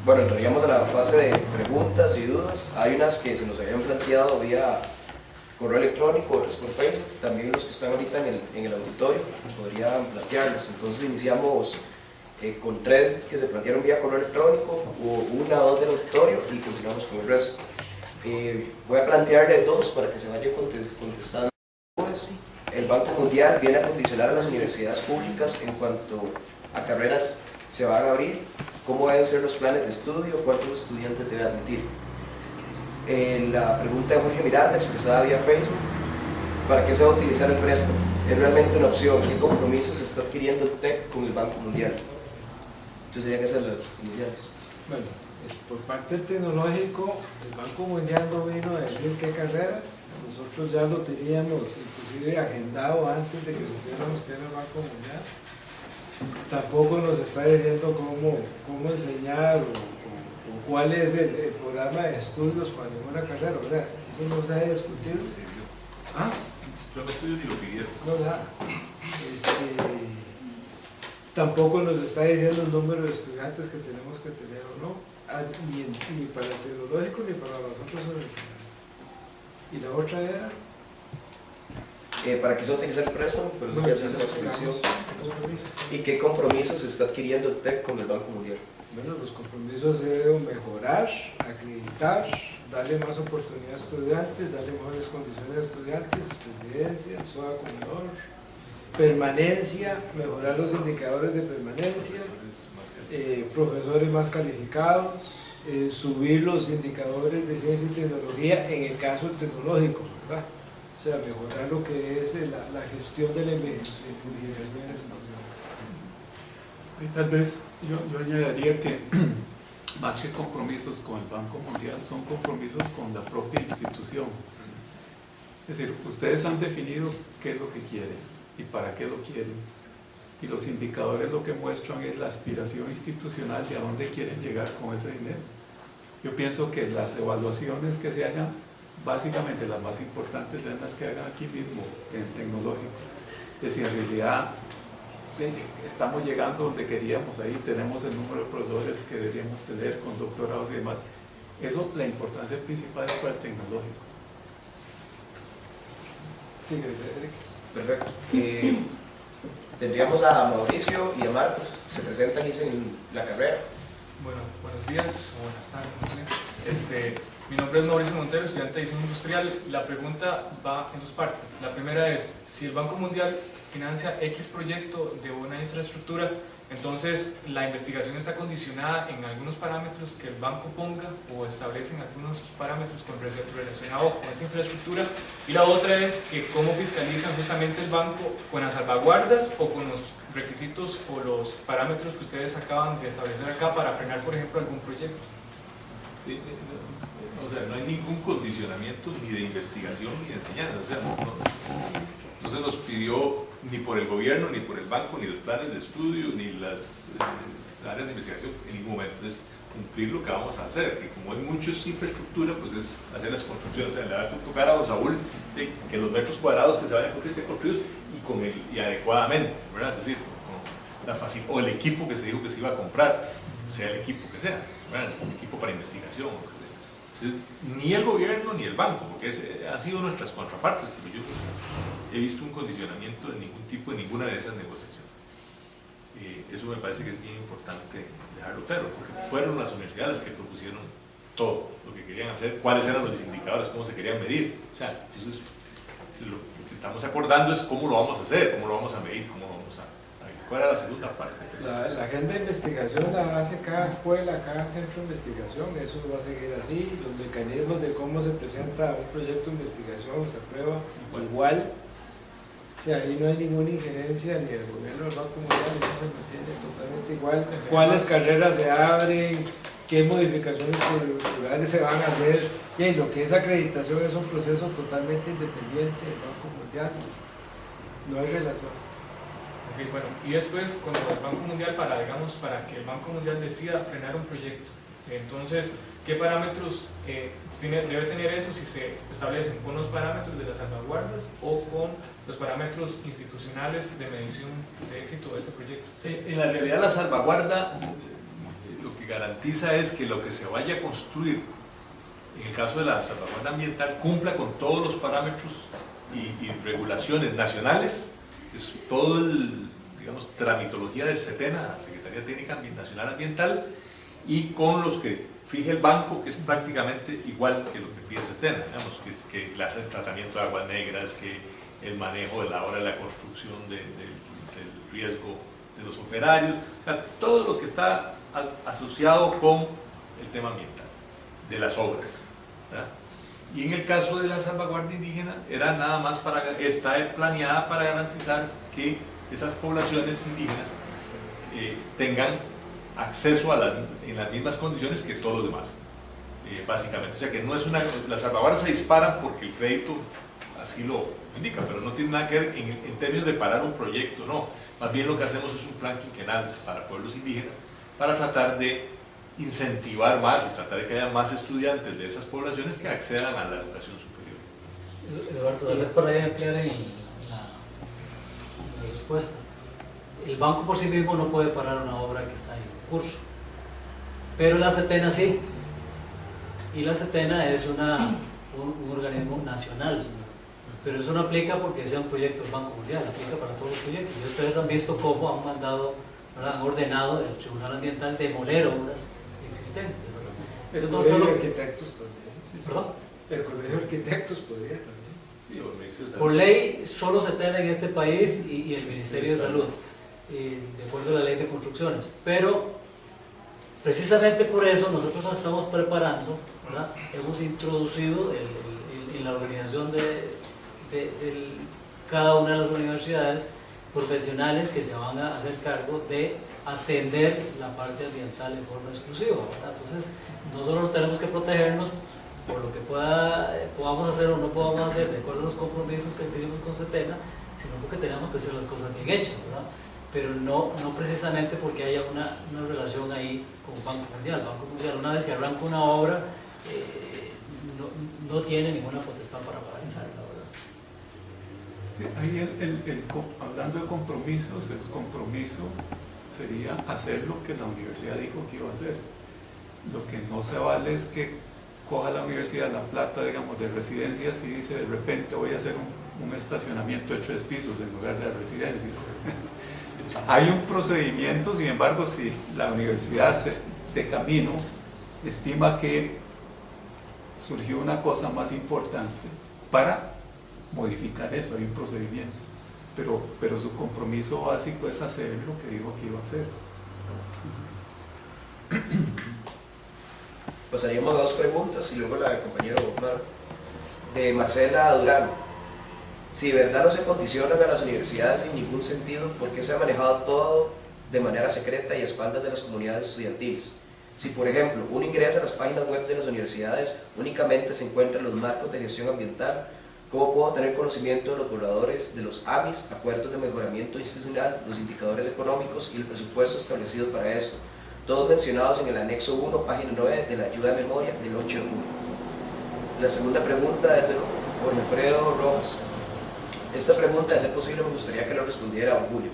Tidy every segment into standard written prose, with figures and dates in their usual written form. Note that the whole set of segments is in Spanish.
Bueno, entraríamos a la fase de preguntas y dudas. Hay unas que se nos habían planteado vía correo electrónico, otras por Facebook. También los que están ahorita en el auditorio podrían plantearlos. Entonces iniciamos con 3 que se plantearon vía correo electrónico, una o 2 del auditorio y continuamos con el resto. Voy a plantearle 2 para que se vayan contestando. El Banco Mundial viene a condicionar a las universidades públicas en cuanto a carreras se van a abrir, cómo deben ser los planes de estudio, cuántos estudiantes debe admitir. La pregunta de Jorge Miranda, expresada vía Facebook: ¿para qué se va a utilizar el préstamo? ¿Es realmente una opción? ¿Qué compromisos está adquiriendo el TEC con el Banco Mundial? Entonces serían esas las iniciales. Bueno, por parte del tecnológico, el Banco Mundial no vino a decir qué carreras. Nosotros ya lo teníamos inclusive agendado antes de que supiéramos que era el Banco Mundial. Tampoco nos está diciendo cómo enseñar o cuál es el programa de estudios para ninguna carrera. O sea, eso no se ha discutido. ¿Ah? Yo no estudio ni lo pidieron. No, nada. Tampoco nos está diciendo el número de estudiantes que tenemos que tener o no, ni para el tecnológico ni para las otras universidades. ¿Y la otra era? ¿Para qué se va a utilizar el préstamo? Pero eso ya se hace la explicación. ¿Y qué compromisos está adquiriendo el TEC con el Banco Mundial? Bueno, los compromisos se deben mejorar, acreditar, darle más oportunidad a estudiantes, darle mejores condiciones a estudiantes, residencia, SOA comedor, permanencia, mejorar los indicadores de permanencia, profesores más calificados, subir los indicadores de ciencia y tecnología en el caso del tecnológico, ¿verdad? O sea, mejorar lo que es la gestión del envejecimiento de la institución. Y tal vez yo añadiría que más que compromisos con el Banco Mundial, son compromisos con la propia institución. Es decir, ustedes han definido qué es lo que quieren y para qué lo quieren. Y los indicadores lo que muestran es la aspiración institucional de a dónde quieren llegar con ese dinero. Yo pienso que las evaluaciones que se hagan, básicamente las más importantes son las que hagan aquí mismo, en tecnológico. De si en realidad estamos llegando donde queríamos, ahí tenemos el número de profesores que deberíamos tener con doctorados y demás. Eso, la importancia principal es para el tecnológico. Sí, Eric. Perfecto. Tendríamos a Mauricio y a Marcos, se presentan y dicen la carrera. Bueno, buenos días o buenas tardes, no sé. Mi nombre es Mauricio Montero, estudiante de diseño industrial. La pregunta va en 2 partes. La primera es, si el Banco Mundial financia X proyecto de una infraestructura, entonces la investigación está condicionada en algunos parámetros que el banco ponga o establece en algunos parámetros relacionados con esa infraestructura. Y la otra es que cómo fiscaliza justamente el banco con las salvaguardas o con los requisitos o los parámetros que ustedes acaban de establecer acá para frenar, por ejemplo, algún proyecto. Sí, o sea, no hay ningún condicionamiento ni de investigación ni de enseñanza. O sea, no se nos pidió ni por el gobierno, ni por el banco, ni los planes de estudio, ni las áreas de investigación en ningún momento. Es cumplir lo que vamos a hacer, que como hay muchas infraestructuras, pues es hacer las construcciones. O sea, le va a tocar a don Saúl que los metros cuadrados que se vayan a construir estén construidos y adecuadamente, ¿verdad? Es decir, o el equipo que se dijo que se iba a comprar, sea el equipo que sea, ¿verdad? El equipo para investigación, o que sea. Entonces, ni el gobierno ni el banco, porque han sido nuestras contrapartes, pero yo he visto un condicionamiento de ningún tipo en ninguna de esas negociaciones. Eso me parece que es bien importante dejarlo claro, porque fueron las universidades las que propusieron todo lo que querían hacer, cuáles eran los indicadores, cómo se querían medir. O sea, entonces lo que estamos acordando es cómo lo vamos a hacer, cómo lo vamos a medir, cómo lo vamos a... ¿Cuál era la segunda parte? La agenda de investigación la hace cada escuela, cada centro de investigación, eso va a seguir así. Los mecanismos de cómo se presenta un proyecto de investigación se aprueba igual. O sea, ahí no hay ninguna injerencia ni del gobierno del Banco Mundial, eso se mantiene totalmente igual. ¿Cuáles carreras se abren? ¿Qué modificaciones curriculares se van a hacer? Y lo que es acreditación es un proceso totalmente independiente del Banco Mundial. No hay relación. Okay, bueno, y después, cuando el Banco Mundial, para que el Banco Mundial decida frenar un proyecto, entonces, ¿qué parámetros debe tener eso si se establecen con los parámetros de las salvaguardas o con los parámetros institucionales de medición de éxito de ese proyecto? Sí, en la realidad la salvaguarda, lo que garantiza es que lo que se vaya a construir, en el caso de la salvaguarda ambiental, cumpla con todos los parámetros y regulaciones nacionales. Es todo el, digamos, tramitología de SETENA, Secretaría Técnica Nacional Ambiental, y con los que fije el banco, que es prácticamente igual que lo que pide SETENA, digamos, que el tratamiento de aguas negras, que el manejo de la hora de la construcción del riesgo de los operarios, o sea, todo lo que está asociado con el tema ambiental, de las obras, ¿verdad? Y en el caso de la salvaguardia indígena, era nada más está planeada para garantizar que esas poblaciones indígenas tengan acceso en las mismas condiciones que todos los demás, básicamente. O sea que no es las salvaguardas se disparan porque el crédito así lo indica, pero no tiene nada que ver en términos de parar un proyecto, no. Más bien lo que hacemos es un plan quinquenal para pueblos indígenas para tratar de incentivar más y tratar de que haya más estudiantes de esas poblaciones que accedan a la educación superior. Eduardo, tal vez para ampliar la respuesta. El banco por sí mismo no puede parar una obra que está en curso, pero la SETENA sí. Y la SETENA es un organismo nacional, pero eso no aplica porque sea un proyecto del Banco Mundial, aplica para todos los proyectos. Y ustedes han visto cómo han mandado, ¿verdad?, han ordenado el Tribunal Ambiental demoler obras existentes, ¿verdad? El Colegio de Arquitectos también. Sí. ¿Perdón? El Colegio de Arquitectos podría también. Sí, por ley solo SETENA en este país y el Ministerio de Salud, de acuerdo a la ley de construcciones. Pero precisamente por eso nosotros nos estamos preparando, ¿verdad? Hemos introducido en la organización de cada una de las universidades profesionales que se van a hacer cargo de atender la parte ambiental en forma exclusiva, ¿verdad? Entonces, no solo tenemos que protegernos por lo que podamos hacer o no podamos hacer de acuerdo a los compromisos que tenemos con SETENA, sino porque tenemos que hacer las cosas bien hechas, ¿verdad? Pero no precisamente porque haya una relación ahí con Banco Mundial. Banco Mundial, una vez que arranca una obra, no tiene ninguna potestad para paralizarla, ¿verdad? Sí, ahí hablando de compromisos, el compromiso sería hacer lo que la universidad dijo que iba a hacer. Lo que no se vale es que coja la universidad la plata, digamos, de residencias y dice de repente voy a hacer un estacionamiento de 3 pisos en lugar de residencias. Hay un procedimiento, sin embargo, si la universidad de camino estima que surgió una cosa más importante para modificar eso, hay un procedimiento, pero su compromiso básico es hacer lo que dijo que iba a hacer. Pasaríamos a 2 preguntas y luego la del compañero Omar. De Marcela Durán: si de verdad no se condicionan a las universidades en ningún sentido, ¿por qué se ha manejado todo de manera secreta y a espaldas de las comunidades estudiantiles? Si, por ejemplo, uno ingresa a las páginas web de las universidades, únicamente se encuentran los marcos de gestión ambiental, ¿cómo puedo tener conocimiento de los borradores de los AMIs, acuerdos de mejoramiento institucional, los indicadores económicos y el presupuesto establecido para esto? Todos mencionados en el anexo 1, página 9 de la ayuda de memoria del 8 de julio. La segunda pregunta es de Jorge Alfredo Rojas. Esta pregunta, de ser posible, me gustaría que lo respondiera don Julio.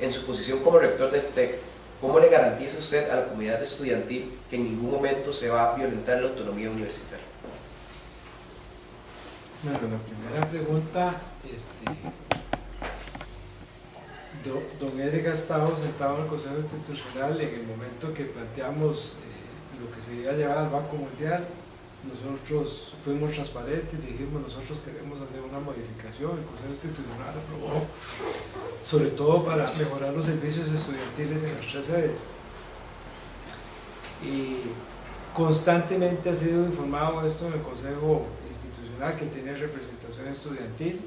En su posición como rector del TEC, ¿cómo le garantiza usted a la comunidad estudiantil que en ningún momento se va a violentar la autonomía universitaria? Bueno, la primera pregunta, don Edgar estaba sentado en el Consejo Institucional en el momento que planteamos lo que se iba a llevar al Banco Mundial. Nosotros fuimos transparentes, dijimos nosotros queremos hacer una modificación, el Consejo Institucional aprobó, sobre todo para mejorar los servicios estudiantiles en las 3 sedes. Y constantemente ha sido informado esto en el Consejo Institucional, que tiene representación estudiantil.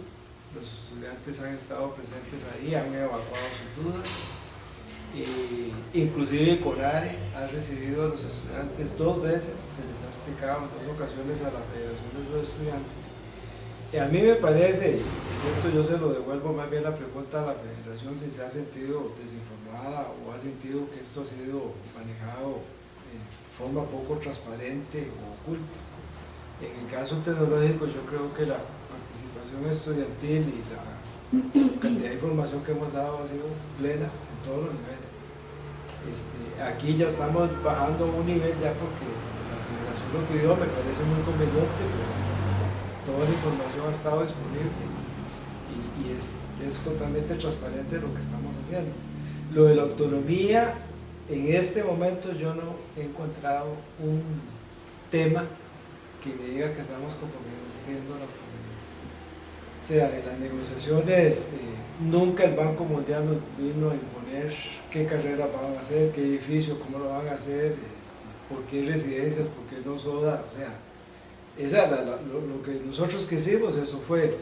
Los estudiantes han estado presentes ahí, han evacuado sus dudas. Inclusive CONARE ha recibido a los estudiantes 2 veces, se les ha explicado en 2 ocasiones a la Federación de los Estudiantes. Y a mí me parece, excepto yo se lo devuelvo más bien la pregunta a la Federación, si se ha sentido desinformada o ha sentido que esto ha sido manejado de forma poco transparente o oculta. En el caso tecnológico, yo creo que la participación estudiantil y la cantidad de información que hemos dado ha sido plena en todos los niveles. Aquí ya estamos bajando a un nivel ya porque la federación lo pidió, me parece muy conveniente, pero toda la información ha estado disponible y es totalmente transparente lo que estamos haciendo. Lo de la autonomía, en este momento yo no he encontrado un tema que me diga que estamos comprometiendo la autonomía. O sea, en las negociaciones nunca el Banco Mundial nos vino a imponer qué carreras van a hacer, qué edificio, cómo lo van a hacer, por qué residencias, por qué no soda, o sea, lo que nosotros quisimos, eso fue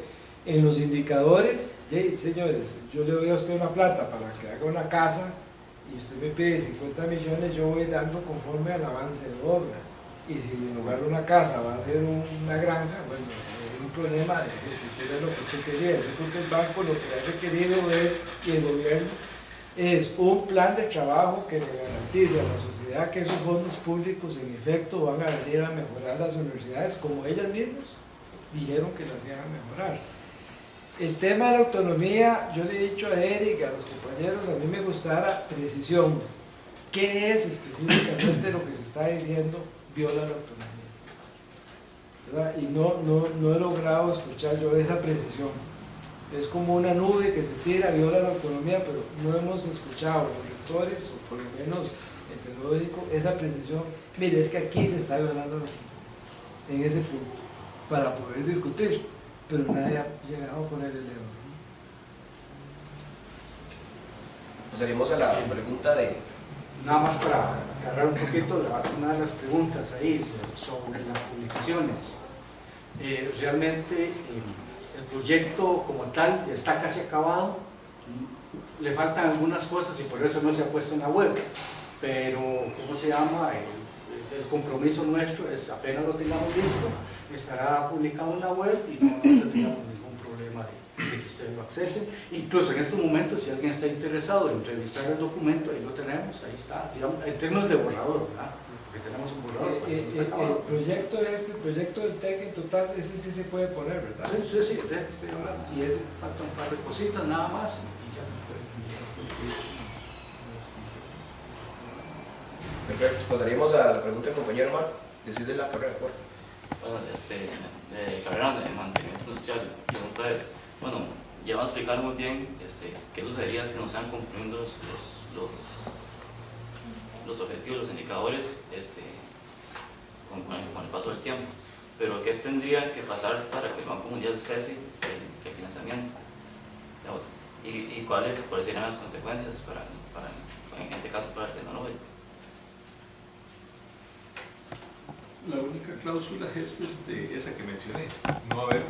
en los indicadores. Señores, yo le doy a usted una plata para que haga una casa y usted me pide 50 millones, yo voy dando conforme al avance de obra. Y si en lugar de una casa va a ser una granja, bueno, hay un problema de ejecutar lo que usted quería. Yo creo que el banco lo que ha requerido es, y el gobierno, es un plan de trabajo que le garantice a la sociedad que esos fondos públicos en efecto van a venir a mejorar las universidades como ellas mismas dijeron que las iban a mejorar. El tema de la autonomía, yo le he dicho a Eric, a los compañeros, a mí me gustara precisión. ¿Qué es específicamente lo que se está diciendo viola la autonomía? ¿Verdad? Y no he logrado escuchar yo esa precisión. Es como una nube que se tira, viola la autonomía, pero no hemos escuchado los rectores, o por lo menos el tecnológico, esa precisión. Mire, es que aquí se está violando la autonomía, en ese punto, para poder discutir, pero nadie ha llegado a poner el dedo. Pasaríamos a la pregunta de... Nada más para aclarar un poquito una de las preguntas ahí sobre las publicaciones. Realmente el proyecto como tal ya está casi acabado, le faltan algunas cosas y por eso no se ha puesto en la web, pero ¿cómo se llama? El compromiso nuestro es apenas lo tengamos listo, estará publicado en la web y no tendríamos ningún problema de que ustedes lo accesen. Incluso en estos momentos, si alguien está interesado en revisar el documento, ahí lo tenemos, ahí está, digamos, en términos de borrador, ¿verdad? Porque tenemos un borrador. El proyecto del TEC en total, ese sí se puede poner, ¿verdad? Sí, estoy hablando. Y ese Falta un par de cositas nada más y ya. Perfecto, pasaríamos a la pregunta del compañero Marco, decide la carrera, por favor. Bueno, carrera de mantenimiento industrial, la pregunta es, bueno, ya vamos a explicar muy bien qué sucedería si no se han cumpliendo los objetivos, los indicadores con el paso del tiempo, pero ¿qué tendría que pasar para que el Banco Mundial cese el financiamiento? Digamos, y cuáles serían las consecuencias en este caso para el tecnológico? La única cláusula es esa que mencioné, no haber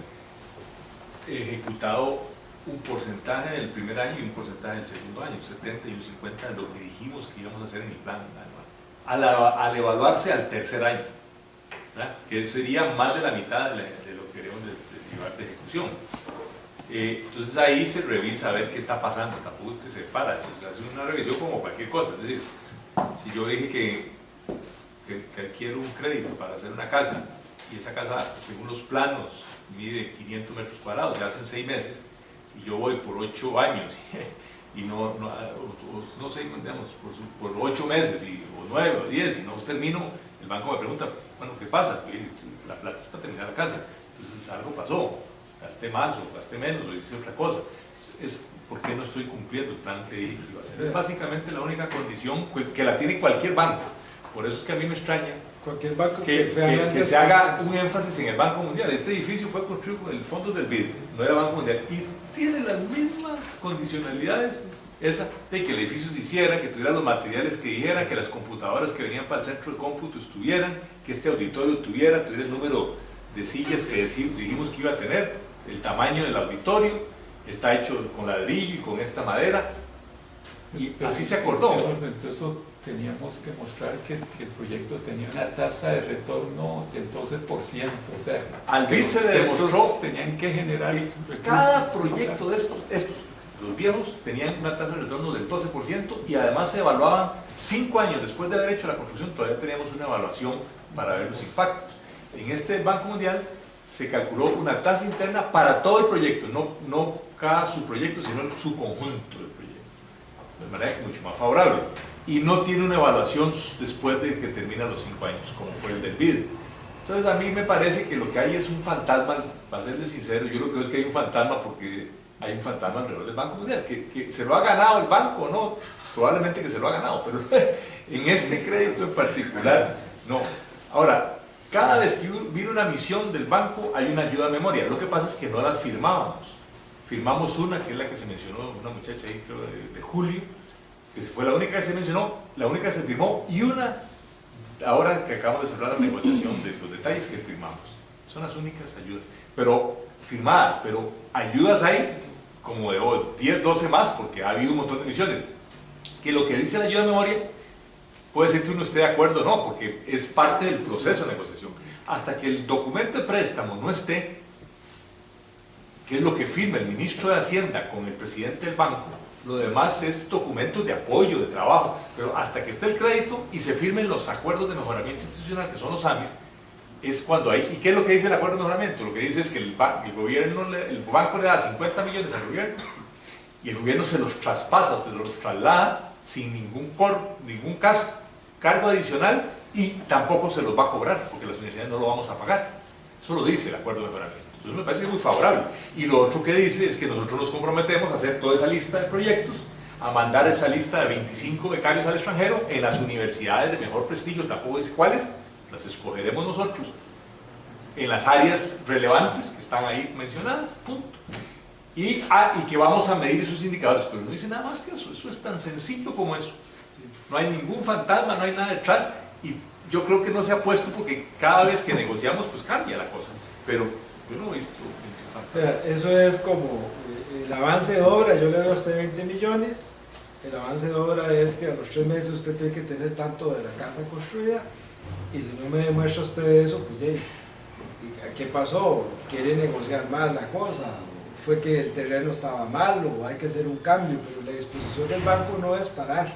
ejecutado un porcentaje del primer año y un porcentaje del segundo año, 70 y un 50 de lo que dijimos que íbamos a hacer en el plan anual. Al evaluarse al tercer año, ¿verdad? Que sería más de la mitad de lo que queremos llevar de ejecución. Entonces ahí se revisa a ver qué está pasando, tampoco se separa, se hace una revisión como cualquier cosa. Es decir, si yo dije que adquiero un crédito para hacer una casa y esa casa, según los planos, mide 500 metros cuadrados, se hacen 6 meses y yo voy por 8 años y no sé, digamos, por 8 meses o 9 o 10 y no termino, el banco me pregunta, bueno, ¿qué pasa? La plata es para terminar la casa, entonces algo pasó, gasté más o gasté menos o hice otra cosa. Entonces, ¿por qué no estoy cumpliendo el plan que dije que iba a hacer? Es básicamente la única condición que la tiene cualquier banco. Por eso es que a mí me extraña cualquier banco que se haga un énfasis en el Banco Mundial. Este edificio fue construido con el fondo del BID, no era Banco Mundial, y tiene las mismas condicionalidades, esa de que el edificio se hiciera, que tuviera los materiales que dijera, que las computadoras que venían para el centro de cómputo estuvieran, que este auditorio tuviera el número de sillas que dijimos que iba a tener, el tamaño del auditorio, está hecho con ladrillo y con esta madera, y así se acordó. Entonces teníamos que mostrar que el proyecto tenía una tasa de retorno del 12%, o sea, al BID se demostró tenían que generar que cada proyecto de estos, los viejos, tenían una tasa de retorno del 12% y además se evaluaban 5 años después de haber hecho la construcción, todavía teníamos una evaluación para ver los impactos. En este Banco Mundial se calculó una tasa interna para todo el proyecto, no cada subproyecto, sino su conjunto del proyecto. de manera que mucho más favorable. Y no tiene una evaluación después de que termina los 5 años, como fue el del BID. Entonces a mí me parece que lo que hay es un fantasma, para serles sincero, yo lo que veo es que hay un fantasma porque hay un fantasma alrededor del Banco Mundial, que se lo ha ganado el banco o no, probablemente que se lo ha ganado, pero en este crédito en particular, no. Ahora, cada vez que viene una misión del banco hay una ayuda a memoria, lo que pasa es que no las firmábamos. Firmamos una, que es la que se mencionó, una muchacha ahí creo de Julio, que fue la única que se mencionó, la única que se firmó, y una, ahora que acabamos de cerrar la negociación de los detalles que firmamos. Son las únicas ayudas, pero firmadas, pero ayudas hay como de 10, 12 más, porque ha habido un montón de misiones. Que lo que dice la ayuda de memoria, puede ser que uno esté de acuerdo o no, porque es parte del proceso de negociación. Hasta que el documento de préstamo no esté, que es lo que firma el ministro de Hacienda con el presidente del banco, lo demás es documentos de apoyo, de trabajo, pero hasta que esté el crédito y se firmen los acuerdos de mejoramiento institucional, que son los AMIs, es cuando hay. ¿Y qué es lo que dice el acuerdo de mejoramiento? Lo que dice es que el banco le da 50 millones al gobierno y el gobierno se los traspasa, se los traslada sin ningún cargo adicional y tampoco se los va a cobrar, porque las universidades no lo vamos a pagar. Eso lo dice el acuerdo de mejoramiento. Entonces me parece muy favorable. Y lo otro que dice es que nosotros nos comprometemos a hacer toda esa lista de proyectos, a mandar esa lista de 25 becarios al extranjero en las universidades de mejor prestigio, tampoco dice cuáles, las escogeremos nosotros, en las áreas relevantes que están ahí mencionadas, punto. Y que vamos a medir esos indicadores, pero no dice nada más que eso es tan sencillo como eso. No hay ningún fantasma, no hay nada detrás, y yo creo que no se ha puesto porque cada vez que negociamos pues cambia la cosa, pero yo no he visto ningún fantasma. Eso es como el avance de obra, yo le doy a usted 20 millones, el avance de obra es que a los 3 meses usted tiene que tener tanto de la casa construida, y si no me demuestra usted eso, pues ¿qué pasó? ¿Quiere negociar más la cosa? ¿Fue que el terreno estaba mal o hay que hacer un cambio? Pero la disposición del banco no es parar,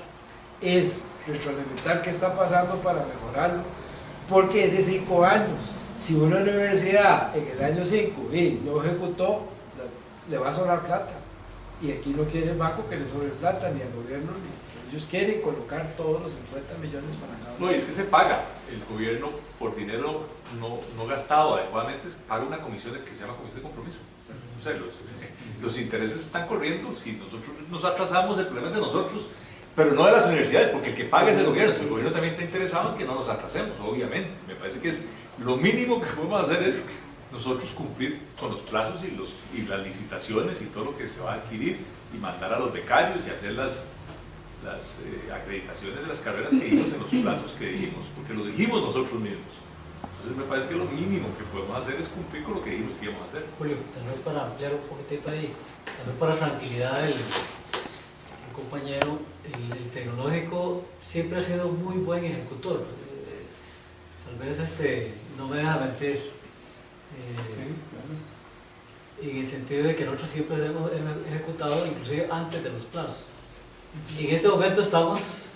es retroalimentar qué está pasando para mejorarlo, porque es de 5 años. Si una universidad en el año 5 no ejecutó, le va a sobrar plata. Y aquí no quiere el banco que le sobre plata, ni al gobierno, ni ellos quieren colocar todos los 50 millones para cada uno. No, y es que se paga. El gobierno, por dinero no gastado adecuadamente, paga una comisión que se llama comisión de compromiso. O sea, los intereses están corriendo. Si nosotros nos atrasamos, el problema es de nosotros, pero no de las universidades, porque el que paga es el gobierno. Entonces, el gobierno también está interesado en que no nos atrasemos, obviamente. Me parece que es lo mínimo que podemos hacer es nosotros cumplir con los plazos y las licitaciones y todo lo que se va a adquirir y mandar a los becarios y hacer las acreditaciones de las carreras que dijimos en los plazos que dijimos, porque lo dijimos nosotros mismos. Entonces me parece que lo mínimo que podemos hacer es cumplir con lo que dijimos que íbamos a hacer. Julio, tal vez para ampliar un poquitito ahí, tal vez para tranquilidad del compañero, el tecnológico siempre ha sido muy buen ejecutor. Tal vez no me deja mentir. En el sentido de que nosotros siempre hemos ejecutado inclusive antes de los plazos. En este momento estamos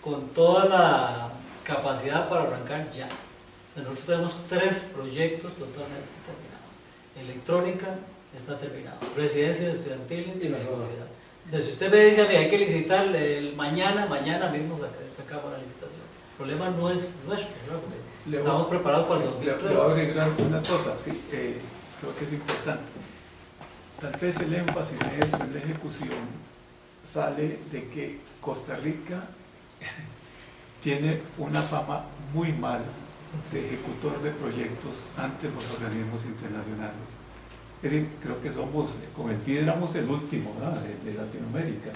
con toda la capacidad para arrancar ya. O sea, nosotros tenemos 3 proyectos totalmente terminados. Electrónica está terminado, residencias estudiantiles y seguridad. Entonces, si usted me dice a mí hay que licitar mañana mismo sacamos la licitación. El problema no es nuestro, ¿no? Porque estamos preparados para el 2013. Le voy a agregar una cosa, sí, creo que es importante. Tal vez el énfasis en esto, en la ejecución, sale de que Costa Rica tiene una fama muy mala de ejecutor de proyectos ante los organismos internacionales. Es decir, creo que somos, con el PID éramos el último, ¿no?, de Latinoamérica,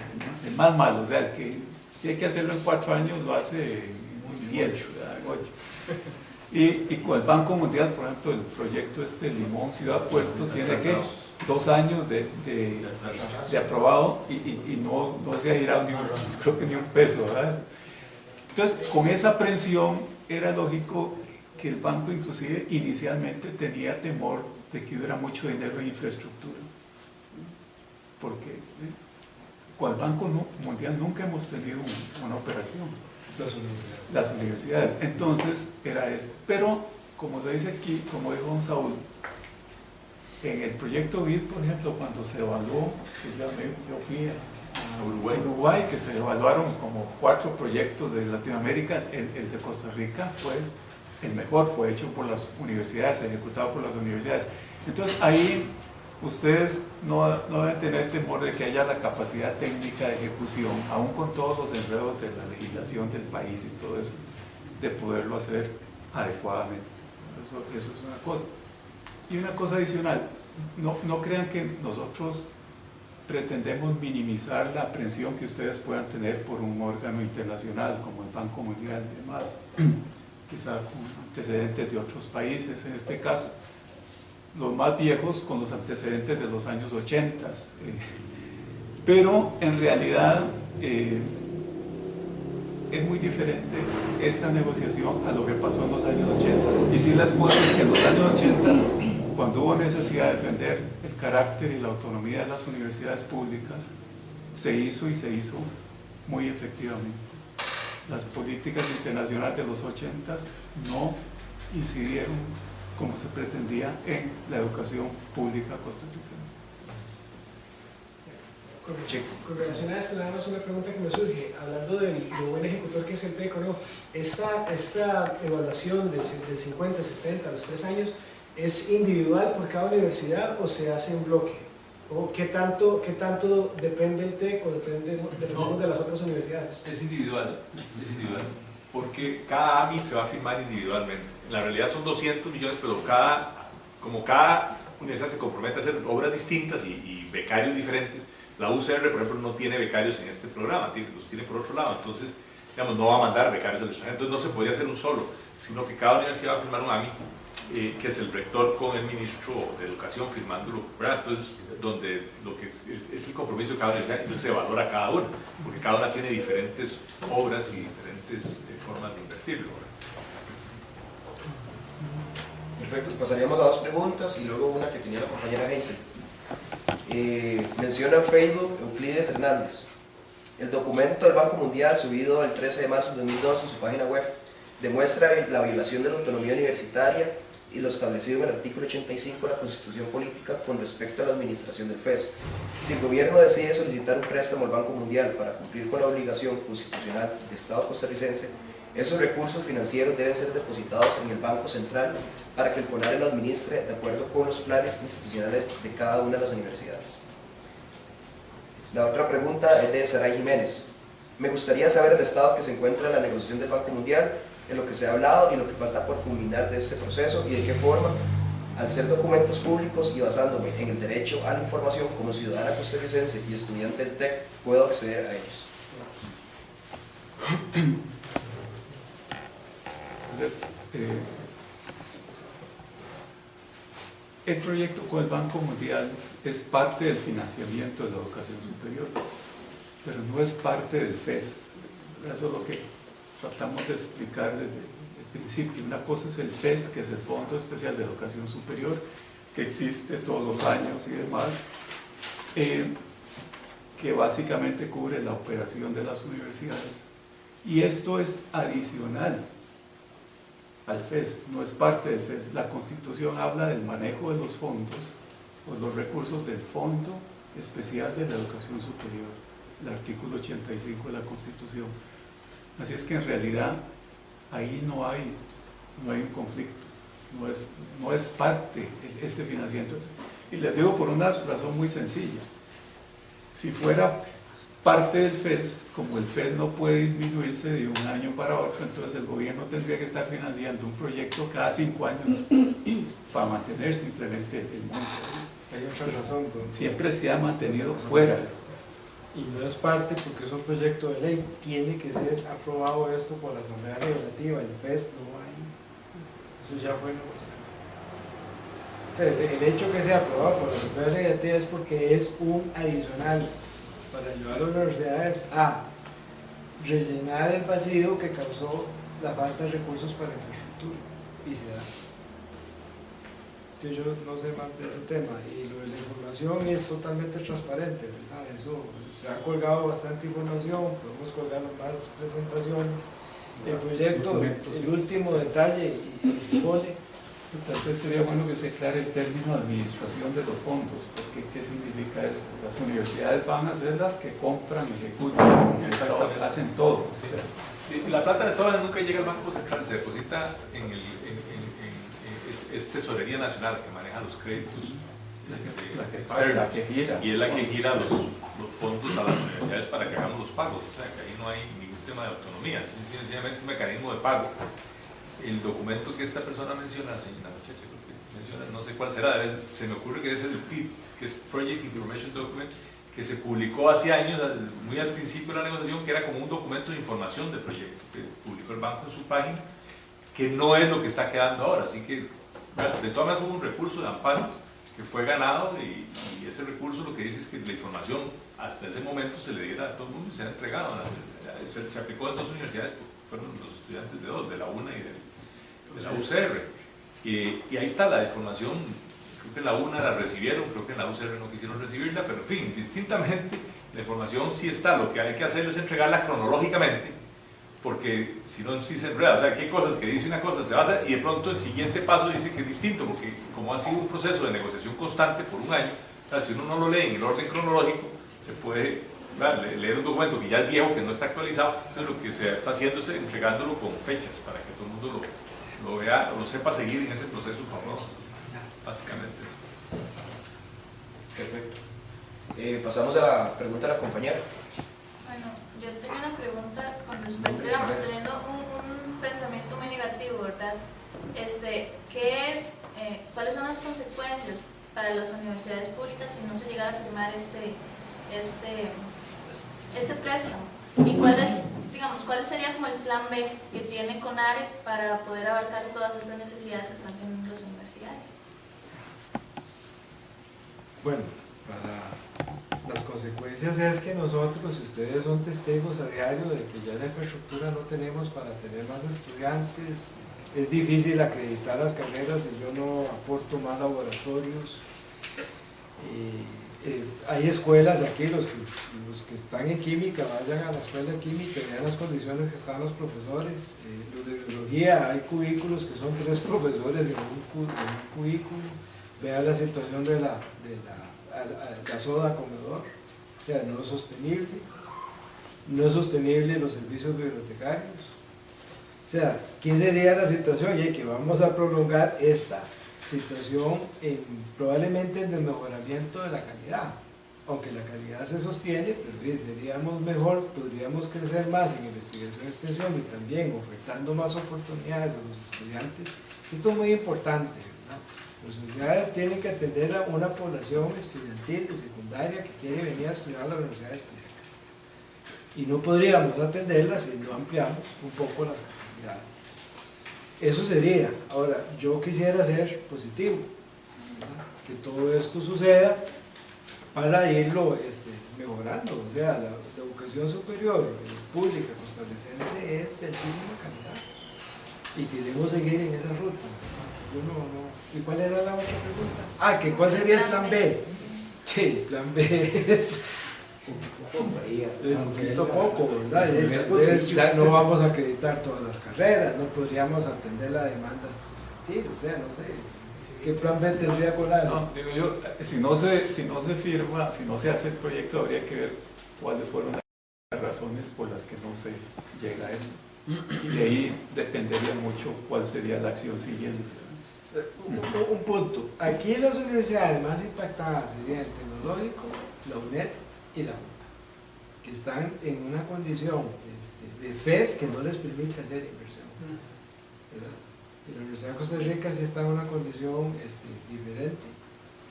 el más malo. O sea, el que si hay que hacerlo en 4 años lo hace en 10, 8. Y con el Banco Mundial, por ejemplo, el proyecto Limón Ciudad Puerto tiene que 2 años de aprobado y no se ha girado creo que ni un peso, ¿verdad? Entonces, con esa aprensión era lógico que el banco inclusive inicialmente tenía temor de que hubiera mucho dinero en infraestructura, porque con el Banco Mundial nunca hemos tenido una operación. Las universidades. Entonces era eso. Pero, como se dice aquí, como dijo don Saúl, en el proyecto BID, por ejemplo, cuando se evaluó, yo fui Uruguay. Uruguay, que se evaluaron como 4 proyectos de Latinoamérica. El de Costa Rica fue el mejor, fue hecho por las universidades, ejecutado por las universidades. Entonces ahí ustedes no deben tener temor de que haya la capacidad técnica de ejecución, aún con todos los enredos de la legislación del país y todo eso, de poderlo hacer adecuadamente. Eso es una cosa. Y una cosa adicional, no crean que nosotros pretendemos minimizar la presión que ustedes puedan tener por un órgano internacional como el Banco Mundial y demás, quizá con antecedentes de otros países en este caso, los más viejos con los antecedentes de los años 80, pero en realidad es muy diferente esta negociación a lo que pasó en los años 80. Y sí les puedo decir que en los años 80, cuando hubo necesidad de defender el carácter y la autonomía de las universidades públicas, se hizo muy efectivamente. Las políticas internacionales de los 80 no incidieron como se pretendía en la educación pública costarricense. Con relación a esto, nada más una pregunta que me surge, hablando del buen ejecutor que es el PECO, ¿no? Esta evaluación del 50, 70, los 3 años, ¿es individual por cada universidad o se hace en bloque? ¿O qué tanto depende el TEC o dependemos de las otras universidades? Es individual, porque cada AMI se va a firmar individualmente. En la realidad son 200 millones, pero como cada universidad se compromete a hacer obras distintas y becarios diferentes, la UCR, por ejemplo, no tiene becarios en este programa, los tiene por otro lado, entonces, digamos, no va a mandar becarios al extranjero, entonces no se podría hacer un solo, sino que cada universidad va a firmar un AMI, que es el rector con el ministro de Educación firmándolo, ¿verdad? Entonces, donde lo que es el compromiso de cada universidad, entonces se valora cada una, porque cada una tiene diferentes obras y diferentes formas de invertirlo. Perfecto, pasaríamos a 2 preguntas y luego una que tenía la compañera Hazel. Menciona en Facebook Euclides Hernández. El documento del Banco Mundial subido el 13 de marzo de 2012 en su página web demuestra la violación de la autonomía universitaria y lo establecido en el artículo 85 de la Constitución Política con respecto a la administración del FES. Si el gobierno decide solicitar un préstamo al Banco Mundial para cumplir con la obligación constitucional del Estado costarricense, esos recursos financieros deben ser depositados en el Banco Central para que el CONARE lo administre de acuerdo con los planes institucionales de cada una de las universidades. La otra pregunta es de Saray Jiménez. Me gustaría saber el estado que se encuentra la negociación del Banco Mundial, en lo que se ha hablado y lo que falta por culminar de este proceso y de qué forma, al ser documentos públicos y basándome en el derecho a la información como ciudadana costarricense y estudiante del TEC, puedo acceder a ellos. Entonces, el proyecto con el Banco Mundial es parte del financiamiento de la educación superior, pero no es parte del FES. Eso es lo que tratamos de explicar desde el principio. Una cosa es el FES, que es el Fondo Especial de Educación Superior, que existe todos los años y demás, que básicamente cubre la operación de las universidades. Y esto es adicional al FES, no es parte del FES. La Constitución habla del manejo de los fondos o los recursos del Fondo Especial de la Educación Superior, el artículo 85 de la Constitución. Así es que en realidad ahí no hay un conflicto, no es parte este financiamiento. Y les digo por una razón muy sencilla: si fuera parte del FES, como el FES no puede disminuirse de un año para otro, entonces el gobierno tendría que estar financiando un proyecto cada 5 años para mantener simplemente el monto. Hay otra razón, siempre se ha mantenido fuera. Y no es parte porque es un proyecto de ley, tiene que ser aprobado esto por la Asamblea Legislativa, el FES no hay, eso ya fue negociado. O sea, el hecho que sea aprobado por la Asamblea Legislativa es porque es un adicional para ayudar a las universidades a rellenar el vacío que causó la falta de recursos para infraestructura, y se da. Yo no sé más de ese tema, y lo de la información es totalmente transparente, ¿verdad? Eso, se ha colgado bastante información, podemos colgar más presentaciones. El proyecto, el último detalle, y se pone, Tal vez sería bueno que se aclare el término de administración de los fondos, porque ¿qué significa eso? Las universidades van a ser las que compran, ejecutan, Exactamente. hacen todo. O sea, Sí, la plata de todas nunca llega al Banco Central, se deposita es Tesorería Nacional que maneja los créditos la que gira. y es la que gira los fondos a las universidades para que hagamos los pagos, o sea que ahí no hay ningún tema de autonomía, es sencillamente un mecanismo de pago. El documento que esta persona menciona, señora muchacha, creo que menciona, no sé cuál será, se me ocurre que ese es el PIB, que es Project Information Document, que se publicó hace años, muy al principio de la negociación, que era como un documento de información del proyecto, que publicó el banco en su página, que no es lo que está quedando ahora, así que de todas maneras hubo un recurso de amparo que fue ganado y ese recurso lo que dice es que la información hasta ese momento se le diera a todo el mundo y se ha entregado, se aplicó en 2 universidades, fueron los estudiantes de 2, de la UNA y de la UCR, y ahí está la información. Creo que en la UNA la recibieron, creo que en la UCR no quisieron recibirla, pero en fin, distintamente la información sí está, lo que hay que hacer es entregarla cronológicamente, porque si no, sí se enreda, o sea, que hay cosas que dice una cosa, se basa, y de pronto el siguiente paso dice que es distinto, porque como ha sido un proceso de negociación constante por un año, o sea, si uno no lo lee en el orden cronológico, se puede leer un documento que ya es viejo, que no está actualizado, entonces lo que se está haciendo es entregándolo con fechas, para que todo el mundo lo vea, o lo sepa seguir en ese proceso famoso. Básicamente eso. Perfecto. Pasamos a la pregunta de la compañera. Bueno, yo tengo una pregunta con respecto, digamos, teniendo un pensamiento muy negativo, ¿verdad? ¿Cuáles son las consecuencias para las universidades públicas si no se llegara a firmar este préstamo? ¿Y cuál sería como el plan B que tiene CONARE para poder abarcar todas estas necesidades que están teniendo las universidades? Bueno, para las consecuencias es que nosotros, si ustedes son testigos a diario de que ya la infraestructura no tenemos para tener más estudiantes, es difícil acreditar las carreras si yo no aporto más laboratorios. Hay escuelas aquí, los que están en química, vayan a la escuela de química y vean las condiciones que están los profesores. Los de biología, hay cubículos que son 3 profesores en un cubículo. Vean la situación de la soda comedor, o sea, no es sostenible. No es sostenible los servicios bibliotecarios. O sea, ¿qué sería la situación? Y que vamos a prolongar esta situación probablemente en desmejoramiento de la calidad, aunque la calidad se sostiene, pero seríamos mejor, podríamos crecer más en investigación y extensión y también ofertando más oportunidades a los estudiantes. Esto es muy importante, ¿verdad? Las universidades tienen que atender a una población estudiantil de secundaria que quiere venir a estudiar a las universidades públicas y no podríamos atenderlas si no ampliamos un poco las capacidades. Eso sería. Ahora, yo quisiera ser positivo, ¿verdad? Que todo esto suceda para irlo mejorando. O sea, la educación superior pública costarricense es de altísima calidad y queremos seguir en esa ruta. ¿Y cuál era la otra pregunta? Que ¿cuál sería el plan B? Sí, el plan B es un poquito poco, ¿verdad? No vamos a acreditar todas las carreras, no podríamos atender la demanda estudiantil, o sea, no sé. ¿Qué plan B tendría CONARE? No, digo yo, si no se firma, si no se hace el proyecto, habría que ver cuáles fueron las razones por las que no se llega a eso. Y de ahí dependería mucho cuál sería la acción siguiente. Un punto. Aquí las universidades más impactadas serían el Tecnológico, la UNED y la UNA, que están en una condición de FES que no les permite hacer inversión, ¿verdad? Y la Universidad de Costa Rica sí está en una condición diferente,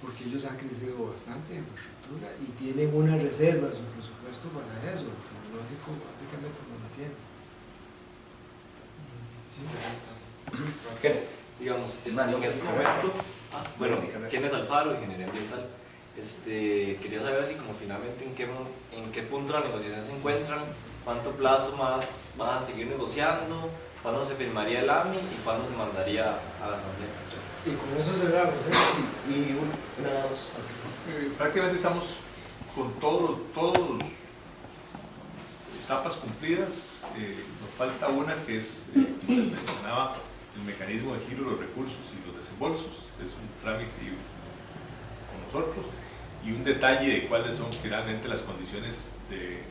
porque ellos han crecido bastante en infraestructura y tienen una reserva en su presupuesto para eso. El Tecnológico básicamente no la tiene. ¿Qué? Digamos, en este momento, bueno, Kenneth Alfaro, Ingeniería Ambiental, quería saber así como finalmente en qué punto de la negociación se encuentran, cuánto plazo más van a seguir negociando, cuándo se firmaría el AMI y cuándo se mandaría a la Asamblea. Y con eso cerramos, Y una, dos. Prácticamente estamos con todas etapas cumplidas. Nos falta una que es, como les mencionaba, el mecanismo de giro de los recursos y los desembolsos, es un trámite con nosotros, y un detalle de cuáles son finalmente las condiciones de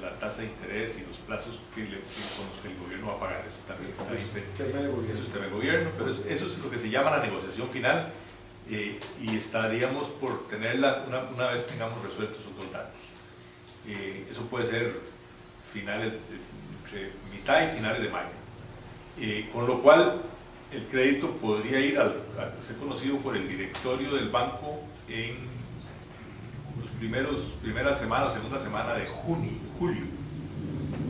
la tasa de interés y los plazos con los que el gobierno va a pagar. Eso también eso es tema de gobierno, pero eso es lo que se llama la negociación final, y estaríamos por tenerla una vez tengamos resueltos esos dos datos. Eso puede ser entre mitad y finales de mayo, con lo cual el crédito podría ir a ser conocido por el directorio del banco en los primera semana, segunda semana de julio.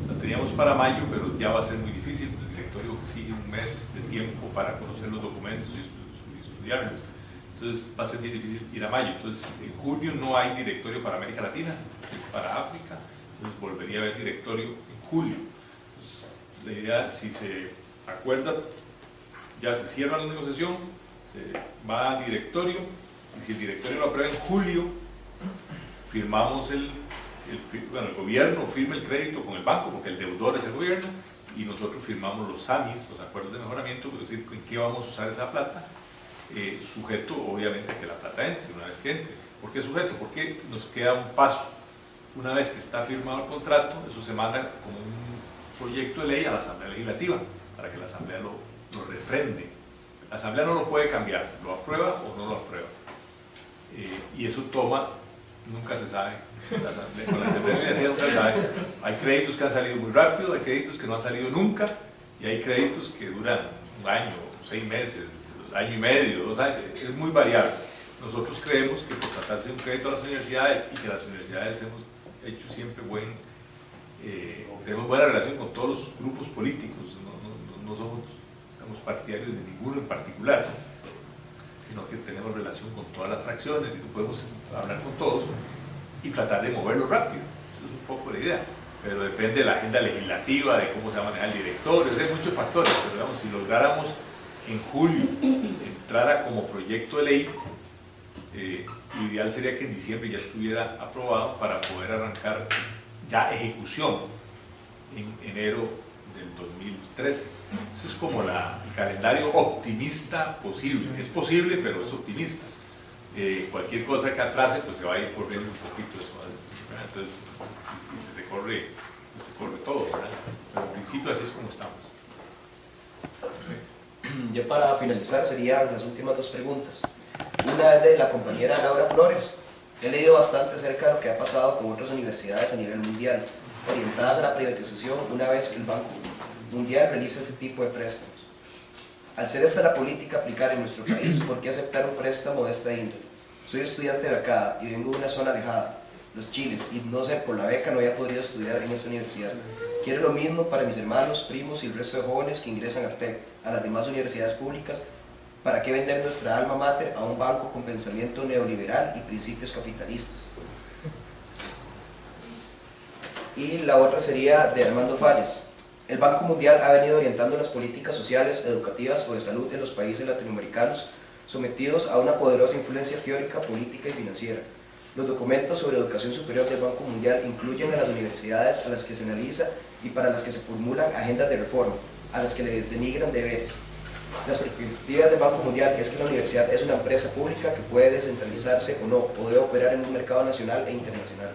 Lo teníamos para mayo, pero ya va a ser muy difícil, el directorio exige un mes de tiempo para conocer los documentos y estudiarlos. Entonces va a ser bien difícil ir a mayo. Entonces en julio no hay directorio para América Latina, es para África, entonces volvería a haber directorio en julio. Entonces, la idea, si se acuerda, ya se cierra la negociación, se va al directorio, y si el directorio lo aprueba en julio, firmamos el gobierno firma el crédito con el banco, porque el deudor es el gobierno, y nosotros firmamos los SAMIs, los acuerdos de mejoramiento, es decir, en qué vamos a usar esa plata, sujeto obviamente a que la plata entre, una vez que entre. ¿Por qué sujeto? Porque nos queda un paso. Una vez que está firmado el contrato, eso se manda como un proyecto de ley a la Asamblea Legislativa, para que la Asamblea lo refrende. La Asamblea no lo puede cambiar, lo aprueba o no lo aprueba. Y eso toma, nunca se sabe, con la Asamblea Legislativa nunca se sabe. Hay créditos que han salido muy rápido, hay créditos que no han salido nunca, y hay créditos que duran un año, 6 meses, año y medio, 2 años, es muy variable. Nosotros creemos que por tratarse de un crédito a las universidades, y que las universidades hemos hecho siempre tenemos buena relación con todos los grupos políticos, no somos partidarios de ninguno en particular, sino que tenemos relación con todas las fracciones y que podemos hablar con todos y tratar de moverlo rápido. Eso es un poco la idea, pero depende de la agenda legislativa, de cómo se va a manejar el directorio, hay muchos factores, pero digamos, si lográramos que en julio entrara como proyecto de ley, lo ideal sería que en diciembre ya estuviera aprobado para poder arrancar ya ejecución en enero del 2013. Eso es como el calendario optimista posible. Es posible, pero es optimista. Cualquier cosa que atrase, pues se va a ir corriendo un poquito eso. Entonces, si se corre, pues se corre todo, ¿verdad? Pero al principio así es como estamos. Ya para finalizar serían las últimas 2 preguntas. Una es de la compañera Laura Flores. He leído bastante acerca de lo que ha pasado con otras universidades a nivel mundial, orientadas a la privatización una vez que el Banco Mundial realiza este tipo de préstamos. Al ser esta la política a aplicar en nuestro país, ¿por qué aceptar un préstamo de esta índole? Soy estudiante becada y vengo de una zona alejada, los Chiles, y no sé, por la beca no había podido estudiar en esta universidad. Quiero lo mismo para mis hermanos, primos y el resto de jóvenes que ingresan a las demás universidades públicas. ¿Para qué vender nuestra alma mater a un banco con pensamiento neoliberal y principios capitalistas? Y la otra sería de Armando Falles. El Banco Mundial ha venido orientando las políticas sociales, educativas o de salud en los países latinoamericanos, sometidos a una poderosa influencia teórica, política y financiera. Los documentos sobre educación superior del Banco Mundial incluyen a las universidades a las que se analiza y para las que se formulan agendas de reforma, a las que le denigran deberes. Las perspectivas del Banco Mundial es que la universidad es una empresa pública que puede descentralizarse o no, o debe operar en un mercado nacional e internacional.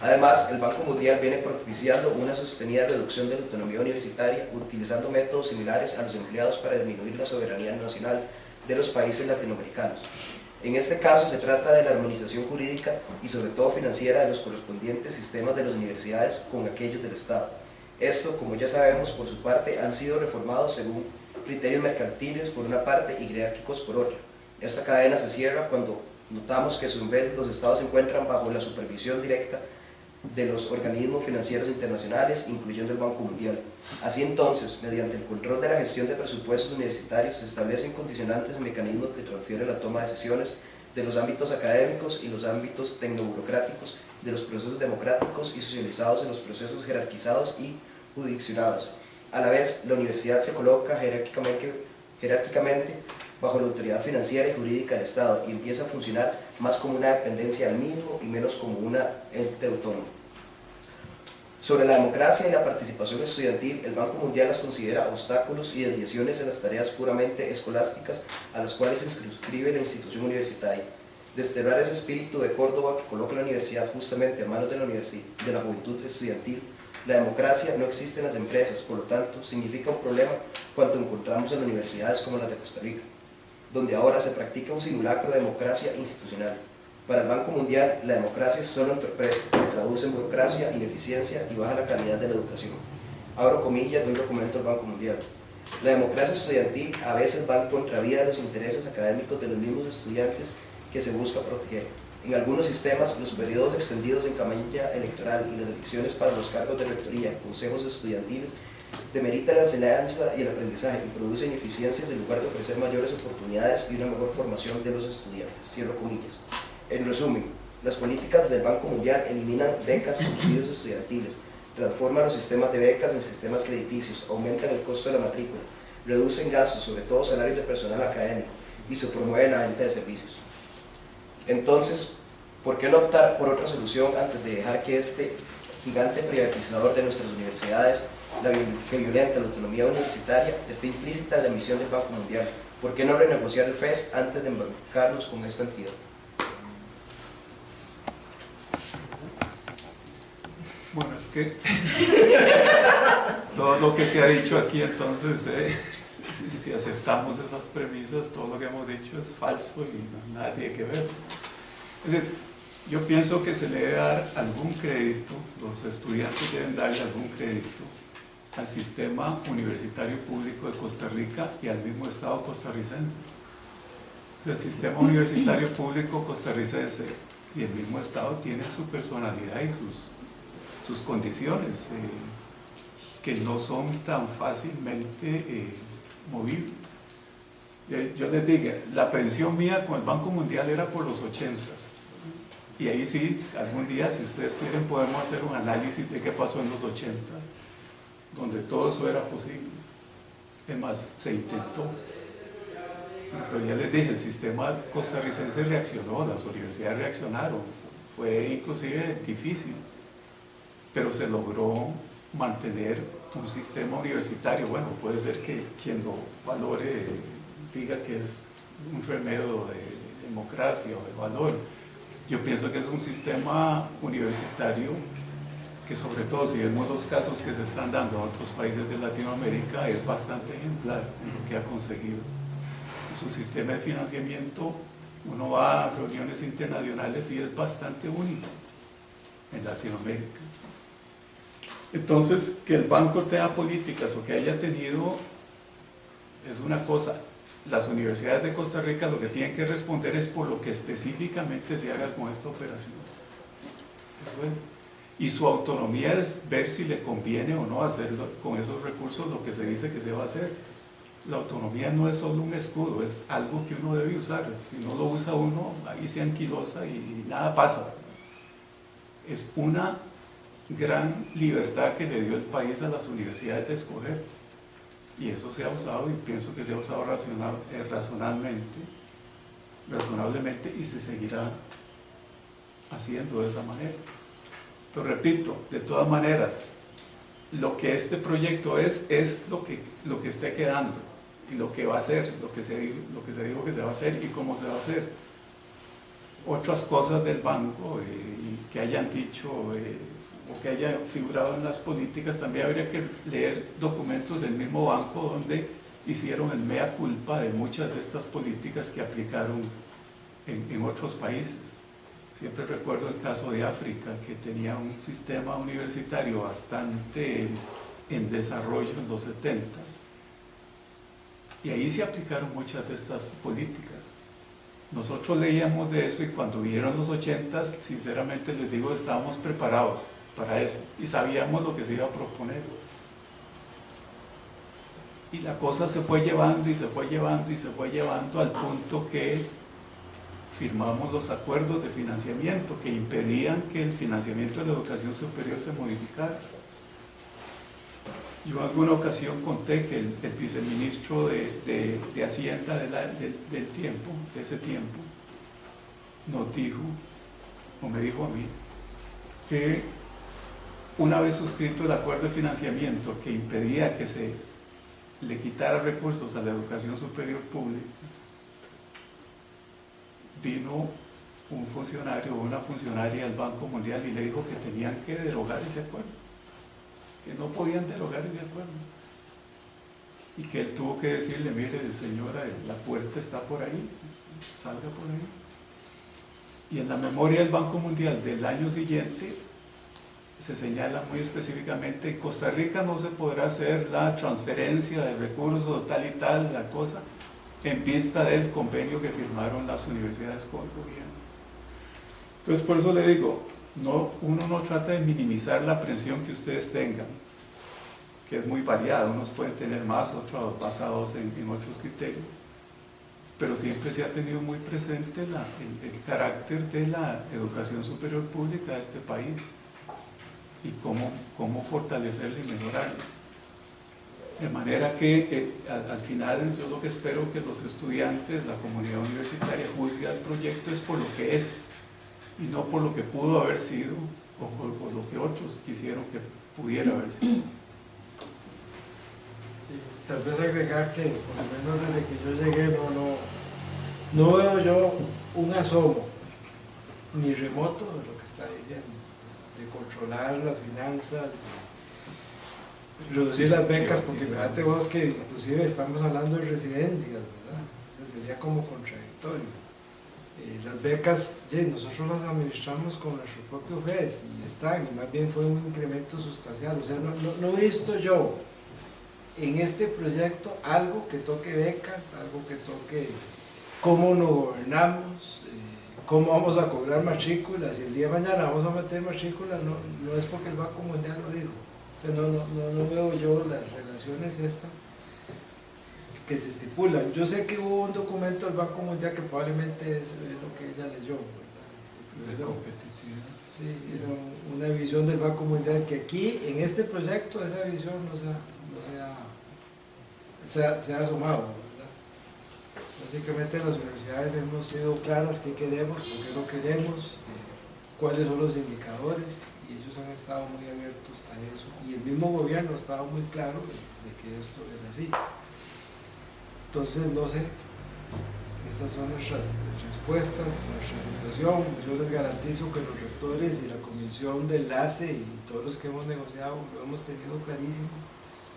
Además, el Banco Mundial viene propiciando una sostenida reducción de la autonomía universitaria, utilizando métodos similares a los empleados para disminuir la soberanía nacional de los países latinoamericanos. En este caso se trata de la armonización jurídica y sobre todo financiera de los correspondientes sistemas de las universidades con aquellos del Estado. Esto, como ya sabemos, por su parte han sido reformados según criterios mercantiles por una parte y jerárquicos por otra. Esta cadena se cierra cuando notamos que a su vez los estados se encuentran bajo la supervisión directa de los organismos financieros internacionales, incluyendo el Banco Mundial. Así entonces, mediante el control de la gestión de presupuestos universitarios, se establecen condicionantes y mecanismos que transfieren la toma de decisiones de los ámbitos académicos y los ámbitos tecnoburocráticos, de los procesos democráticos y socializados en los procesos jerarquizados y jurisdiccionados. A la vez, la universidad se coloca jerárquicamente bajo la autoridad financiera y jurídica del Estado y empieza a funcionar más como una dependencia del mismo y menos como una ente autónoma. Sobre la democracia y la participación estudiantil, el Banco Mundial las considera obstáculos y desviaciones en las tareas puramente escolásticas a las cuales se inscribe la institución universitaria. Desterrar ese espíritu de Córdoba que coloca la universidad justamente a manos de la juventud estudiantil. La democracia no existe en las empresas, por lo tanto, significa un problema cuando encontramos en universidades como las de Costa Rica, donde ahora se practica un simulacro de democracia institucional. Para el Banco Mundial, la democracia es solo entorpece, se traduce en burocracia, ineficiencia y baja la calidad de la educación. Abro comillas de un documento del Banco Mundial. La democracia estudiantil a veces va en contravía de los intereses académicos de los mismos estudiantes que se busca proteger. En algunos sistemas, los periodos extendidos en campaña electoral y las elecciones para los cargos de rectoría, consejos estudiantiles, demerita la enseñanza y el aprendizaje y produce ineficiencias en lugar de ofrecer mayores oportunidades y una mejor formación de los estudiantes. Cierro comillas. En resumen, las políticas del Banco Mundial eliminan becas y subsidios estudiantiles, transforman los sistemas de becas en sistemas crediticios, aumentan el costo de la matrícula, reducen gastos, sobre todo salarios de personal académico, y se promueve la venta de servicios. Entonces, ¿por qué no optar por otra solución antes de dejar que este gigante privatizador de nuestras universidades, que violenta la autonomía universitaria, esté implícita en la misión del Banco Mundial? ¿Por qué no renegociar el FES antes de embarcarnos con esta entidad? Bueno, es que todo lo que se ha dicho aquí, entonces, si aceptamos esas premisas, todo lo que hemos dicho es falso y nada tiene que ver. Es decir, yo pienso que se le debe dar algún crédito, los estudiantes deben darle algún crédito al sistema universitario público de Costa Rica y al mismo Estado costarricense. El sistema universitario público costarricense y el mismo Estado tienen su personalidad y sus condiciones que no son tan fácilmente movibles. Yo les digo, la pensión mía con el Banco Mundial era por los 80s, y ahí sí, algún día, si ustedes quieren, podemos hacer un análisis de qué pasó en los 80s, donde todo eso era posible. Es más, se intentó. Pero ya les dije, el sistema costarricense reaccionó, las universidades reaccionaron, fue inclusive difícil, pero se logró mantener un sistema universitario. Bueno, puede ser que quien lo valore diga que es un remedio de democracia o de valor. Yo pienso que es un sistema universitario que, sobre todo si vemos los casos que se están dando en otros países de Latinoamérica, es bastante ejemplar en lo que ha conseguido. Su sistema de financiamiento, uno va a reuniones internacionales y es bastante único en Latinoamérica. Entonces, que el banco tenga políticas o que haya tenido es una cosa. Las universidades de Costa Rica lo que tienen que responder es por lo que específicamente se haga con esta operación. Eso es. Y su autonomía es ver si le conviene o no hacer con esos recursos lo que se dice que se va a hacer. La autonomía no es solo un escudo, es algo que uno debe usar. Si no lo usa uno, ahí se anquilosa y nada pasa. Es una gran libertad que le dio el país a las universidades de escoger, y eso se ha usado, y pienso que se ha usado razonablemente, y se seguirá haciendo de esa manera. Pero repito, de todas maneras, lo que este proyecto es lo que está quedando y lo que va a hacer, lo que se dijo que se va a hacer y cómo se va a hacer. Otras cosas del banco y que hayan dicho o que haya figurado en las políticas, también habría que leer documentos del mismo banco donde hicieron el mea culpa de muchas de estas políticas que aplicaron en otros países. Siempre recuerdo el caso de África, que tenía un sistema universitario bastante en desarrollo en los 70s, y ahí se aplicaron muchas de estas políticas. Nosotros leíamos de eso y cuando vinieron los 80s, sinceramente les digo, estábamos preparados para eso y sabíamos lo que se iba a proponer. Y la cosa se fue llevando y se fue llevando y se fue llevando al punto que firmamos los acuerdos de financiamiento que impedían que el financiamiento de la educación superior se modificara. Yo en alguna ocasión conté que el viceministro de Hacienda de ese tiempo, nos dijo, o me dijo a mí, que una vez suscrito el acuerdo de financiamiento que impedía que se le quitara recursos a la educación superior pública, vino un funcionario o una funcionaria del Banco Mundial y le dijo que tenían que derogar ese acuerdo, que no podían derogar ese acuerdo, y que él tuvo que decirle: mire señora, la puerta está por ahí, salga por ahí. Y en la memoria del Banco Mundial del año siguiente se señala muy específicamente: en Costa Rica no se podrá hacer la transferencia de recursos tal y tal, la cosa, en vista del convenio que firmaron las universidades con el gobierno. Entonces, por eso le digo, uno no trata de minimizar la presión que ustedes tengan, que es muy variada, unos pueden tener más, otros basados en otros criterios, pero siempre se ha tenido muy presente el carácter de la educación superior pública de este país y cómo fortalecerla y mejorarla. De manera que al final yo lo que espero que los estudiantes, la comunidad universitaria, juzgue al proyecto es por lo que es y no por lo que pudo haber sido o por lo que otros quisieron que pudiera haber sido. Sí, tal vez agregar que por lo menos desde que yo llegué no veo yo un asomo ni remoto de lo que está diciendo, de controlar las finanzas, de reducir las becas, porque fíjate vos que inclusive estamos hablando de residencias, ¿verdad? O sea, sería como contradictorio. Las becas, nosotros las administramos con nuestro propio FES y están, y más bien fue un incremento sustancial. O sea, no he visto yo en este proyecto algo que toque becas, algo que toque cómo nos gobernamos, cómo vamos a cobrar matrículas. Si el día de mañana vamos a meter matrículas, no es porque el Banco Mundial lo dijo. O sea, no veo yo las relaciones estas que se estipulan. Yo sé que hubo un documento del Banco Mundial que probablemente es lo que ella leyó, ¿verdad? De competitividad. Sí, era una visión del Banco Mundial que aquí, en este proyecto, esa visión se ha asomado, ¿verdad? Básicamente las universidades hemos sido claras qué queremos, por qué no queremos, cuáles son los indicadores, y ellos han estado muy abiertos a eso, y el mismo gobierno ha estado muy claro de que esto es así. Entonces, no sé, esas son nuestras respuestas, nuestra situación. Yo les garantizo que los rectores y la comisión de enlace y todos los que hemos negociado lo hemos tenido clarísimo,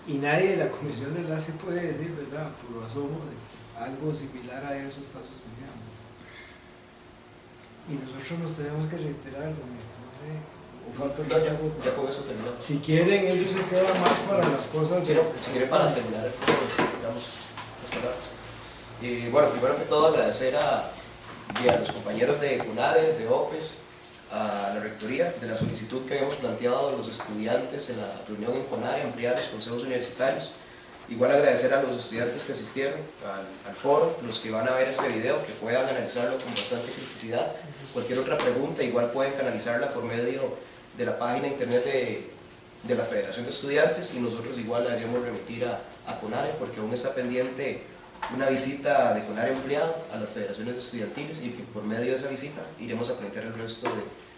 y nadie de la comisión de enlace puede decir, ¿verdad?, por asomo de algo similar a eso está sucediendo. Y nosotros nos tenemos que reiterar, no sé, o falta ya con eso terminamos. Si quieren, ellos se quedan más para las cosas. Si quieren para terminar el foro, digamos. Bueno, primero que todo agradecer a los compañeros de CONARE, de OPES, a la rectoría de la solicitud que habíamos planteado a los estudiantes en la reunión en CONARE, ampliar los consejos universitarios. Igual agradecer a los estudiantes que asistieron al foro, los que van a ver este video, que puedan analizarlo con bastante criticidad. Cualquier otra pregunta igual pueden canalizarla por medio de la página internet de la Federación de Estudiantes, y nosotros igual la haremos remitir a CONARE, porque aún está pendiente una visita de CONARE ampliada a las federaciones estudiantiles, y que por medio de esa visita iremos a plantear el resto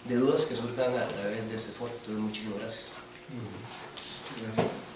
de dudas que surjan a través de este foro. Entonces, muchísimas gracias. Gracias.